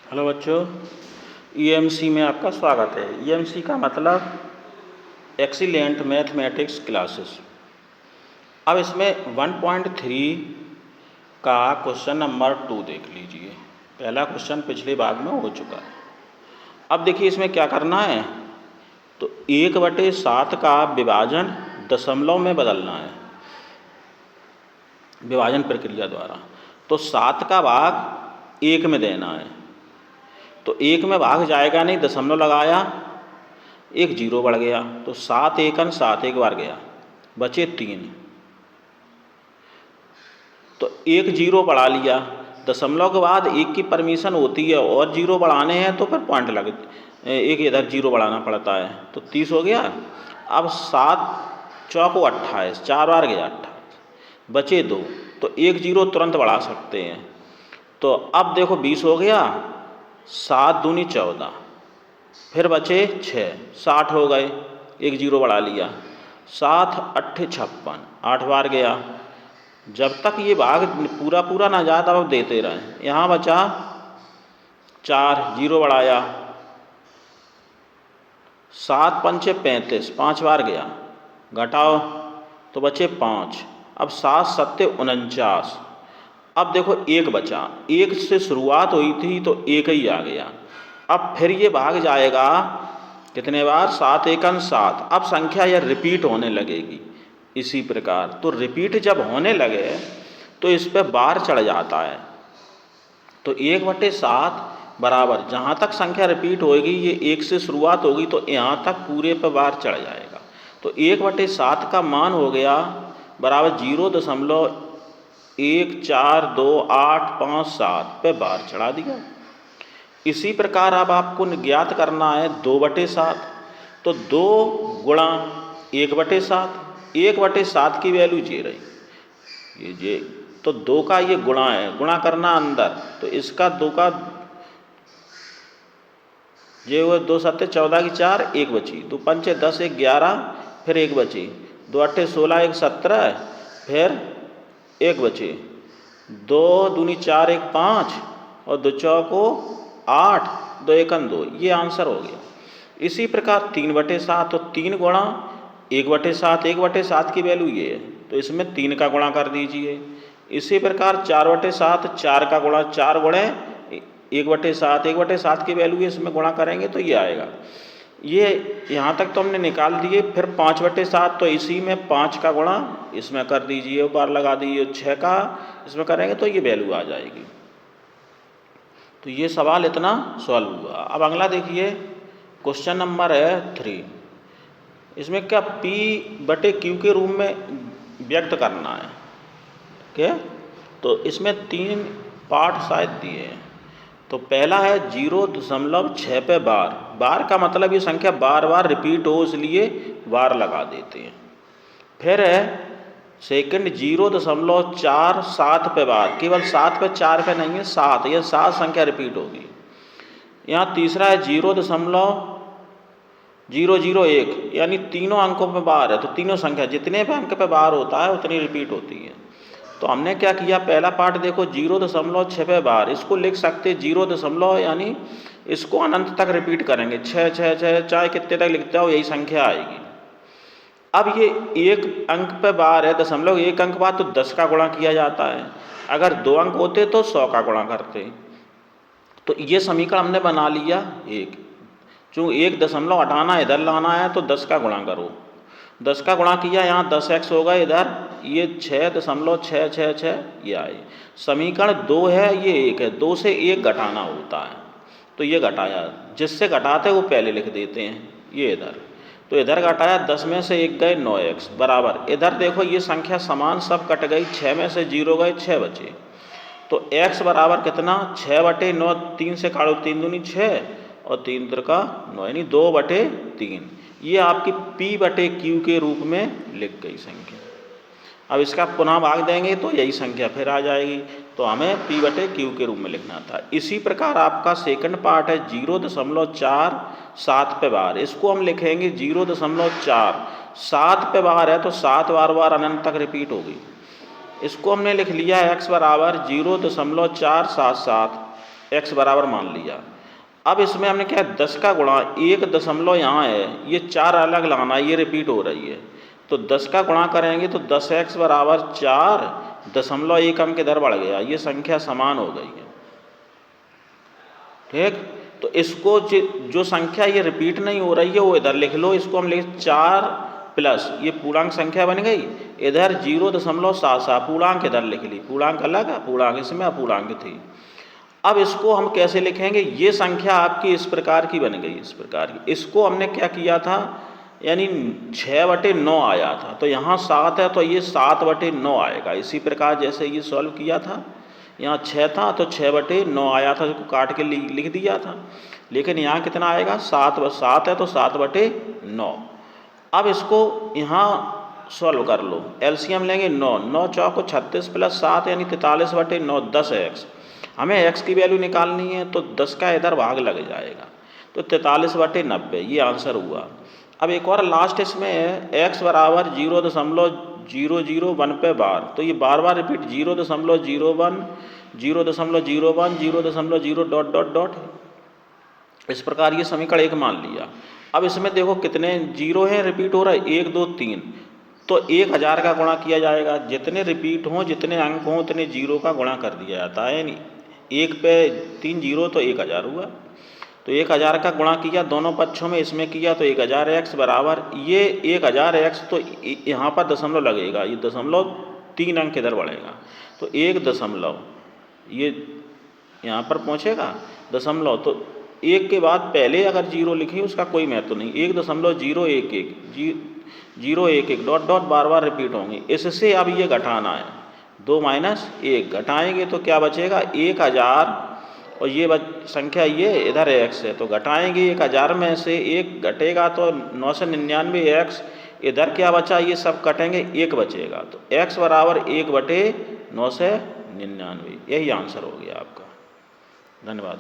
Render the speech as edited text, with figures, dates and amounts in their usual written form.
Hello बच्चों, EMC में आपका स्वागत है। ईएमसी का मतलब एक्सीलेंट मैथमेटिक्स क्लासेस। अब इसमें 1.3 का क्वेश्चन नंबर 2 देख लीजिए। पहला क्वेश्चन पिछले भाग में हो चुका है। अब देखिए इसमें क्या करना है, तो 1/7 का विभाजन दशमलव में बदलना है विभाजन प्रक्रिया द्वारा। तो 7 का भाग 1 में देना है, तो 1 में भाग जाएगा नहीं, दशमलव लगाया, एक जीरो बढ़ गया, तो 7 एकन 7 एक बार गया, बचे 3। तो एक जीरो बढ़ा लिया, दशमलव के बाद 1 की परमिशन होती है और जीरो बढ़ाने हैं तो फिर पॉइंट लग एक इधर जीरो बढ़ाना पड़ता है, तो 30 हो गया। अब 7 चौको 28, 4 बार गया 28, बचे 2, तो एक जीरो तुरंत बढ़ा सकते हैं। तो अब देखो 20 हो गया, 7 दूनी 14, फिर बचे 6, 60 हो गए, एक जीरो बढ़ा लिया, 7 8 56, 8 बार गया। जब तक ये भाग पूरा पूरा ना जाए तब देते रहें। यहाँ बचा 4, जीरो बढ़ाया, 7 पंचे 35, 5 बार गया, घटाओ तो बचे 5। अब 7 सत्ते 49। अब देखो एक बचा, एक से शुरुआत हुई थी तो एक ही आ गया। अब फिर ये भाग जाएगा कितने बार, 7 एकन 7। अब संख्या यह रिपीट होने लगेगी इसी प्रकार। तो रिपीट जब होने लगे तो इस पर बार चढ़ जाता है। तो 1/7 बराबर जहाँ तक संख्या रिपीट होगी, ये 1 से शुरुआत होगी तो यहाँ तक पूरे पर बार चढ़ जाएगा। तो 1/7 का मान हो गया बराबर 0.1428557 पे बार चढ़ा दिया। इसी प्रकार अब आपको ज्ञात करना है 2/7। तो 2 गुणा 1/7, 1/7 की वैल्यू ये रही, ये तो 2 का ये गुणा है, गुणा करना अंदर, तो इसका 2 का ये हुआ, 2 सत्ते 14 की 4, 1 बची, 2 पंचे 10, 1 11, फिर 1 बची, 2 अट्ठे 16, 1 17, फिर 1 बची, 2 दूनी 4, 1 5, और 2 चौको 8, 2 एकन 2, ये आंसर हो गया। इसी प्रकार 3/7, तो 3 गुणा 1/7, 1/7 की वैल्यू ये है, तो इसमें 3 का गुणा कर दीजिए। इसी प्रकार 4/7, 4 का गुणा, 4 गुणे 1/7, 1/7 की वैल्यू इसमें गुणा करेंगे तो ये आएगा। ये यहाँ तक तो हमने निकाल दिए। फिर 5/7, तो इसी में 5 का गुणा इसमें कर दीजिए, बार लगा दीजिए, 6 का इसमें करेंगे तो ये वैल्यू आ जाएगी। तो ये सवाल इतना सॉल्व हुआ। अब अगला देखिए, क्वेश्चन नंबर है 3। इसमें क्या P/Q के रूप में व्यक्त करना है, क्या? तो इसमें 3 पार्ट शायद दिए हैं। तो पहला है 0.6 पे बार। बार का मतलब ये संख्या बार बार रिपीट हो, इसलिए बार लगा देते हैं। फिर है सेकंड 0.47 पे बार, केवल 7 पे 4 पे नहीं है, 7, यह 7 संख्या रिपीट होगी। यहाँ तीसरा है 0.001, यानी तीनों अंकों पे बार है, तो तीनों संख्या जितने पे अंक पे बार होता है उतनी रिपीट होती है। तो हमने क्या किया, पहला पार्ट देखो 0.6 पे बार, इसको लिख सकते 0 यानी इसको अनंत तक रिपीट करेंगे, 6 6 6, चाहे कितने तक लिखते हो यही संख्या आएगी। अब ये एक अंक पे बार है, दशमलव एक अंक बाद, तो 10 का गुणा किया जाता है। अगर 2 अंक होते तो 100 का गुणा करते। तो ये समीकरण हमने बना लिया एक। चूँकि 1 दशमलव हटाना इधर लाना है तो 10 का गुणा करो, 10 का गुणा किया, यहाँ 10x होगा, इधर ये 6.666 ये आए। समीकरण 2 है, ये 1 है, 2 से 1 घटाना होता है, तो ये घटाया, जिससे घटाते वो पहले लिख देते हैं, ये इधर, तो इधर घटाया, 10 में से 1 गए 9x बराबर, इधर देखो ये संख्या समान सब कट गई, 6 में से 0 गए, 6 बचे, तो x बराबर कितना, 6/9, 3 से काटो, 3 दूनी 6 और 3 त्रिका 9, यानी 2/3। ये आपकी P/Q के रूप में लिख गई संख्या। अब इसका पुनः भाग देंगे तो यही संख्या फिर आ जाएगी, तो हमें P/Q के रूप में लिखना था। इसी प्रकार आपका सेकंड पार्ट है 0.47 पे बार, इसको हम लिखेंगे 0.4, 7 पे बार है तो 7 बार बार अनंत तक रिपीट होगी। इसको हमने लिख लिया x बराबर 0.477, x बराबर मान लिया। अब इसमें हमने क्या 10 का गुणा 1 दशमलव यहाँ है, ये 4 अलग लाना, ये रिपीट हो रही है, तो 10 का गुणा करेंगे तो 10x बराबर 4.1 अंक इधर बढ़ गया, ये संख्या समान हो गई है। ठीक, तो इसको जो संख्या ये रिपीट नहीं हो रही है वो इधर लिख लो, इसको हम लिख 4 प्लस ये पूर्णांक संख्या बन गई, इधर 0.77 पूर्णांक इधर लिख ली, पूर्णांक अलग है, पूर्णांक इसमें अपूर्णांक थी। अब इसको हम कैसे लिखेंगे, ये संख्या आपकी इस प्रकार की बन गई, इस प्रकार की। इसको हमने क्या किया था, यानी 6/9 आया था, तो यहाँ 7 है तो ये 7/9 आएगा। इसी प्रकार जैसे ये सॉल्व किया था, यहाँ 6 था तो 6/9 आया था, इसको काट के लिख दिया था। लेकिन यहाँ कितना आएगा, 7 है तो 7/9। अब इसको यहाँ सॉल्व कर लो, एलसीएम लेंगे 9, 9 चौको 36 प्लस 7 यानी 43/9, 10 है x। हमें x की वैल्यू निकालनी है तो 10 का इधर भाग लग जाएगा, तो 43/90 ये आंसर हुआ। अब एक और लास्ट इसमें है x बराबर 0.001 पे बार, तो ये बार बार रिपीट 0.01 0.01 0.0 डॉट डॉट डॉट, इस प्रकार ये समीकरण 1 मान लिया। अब इसमें देखो कितने जीरो हैं, रिपीट हो रहा है 1 2 3, तो 1000 का गुणा किया जाएगा, जितने रिपीट हों जितने अंक हों उतने जीरो का गुणा कर दिया जाता है, यानी 1 पे 3 जीरो तो 1000 हुआ। तो 1000 का गुणा किया दोनों पक्षों में, इसमें किया तो 1000x बराबर ये 1000x, तो यहाँ पर दशमलव लगेगा, ये 0.3 अंक इधर बढ़ेगा, तो 1 दशमलव ये यहाँ पर पहुँचेगा दशमलव, तो 1 के बाद पहले अगर जीरो लिखी उसका कोई महत्व नहीं, 1.011 डॉट डॉट बार बार रिपीट होंगे। इससे अब ये घटाना है, 2 - 1 घटाएंगे तो क्या बचेगा 1000, और ये संख्या ये इधर x है, तो घटाएंगे 1000 में से 1 घटेगा तो 999x, इधर क्या बचा, ये सब कटेंगे 1 बचेगा, तो x बराबर 1/999, यही आंसर हो गया आपका। धन्यवाद।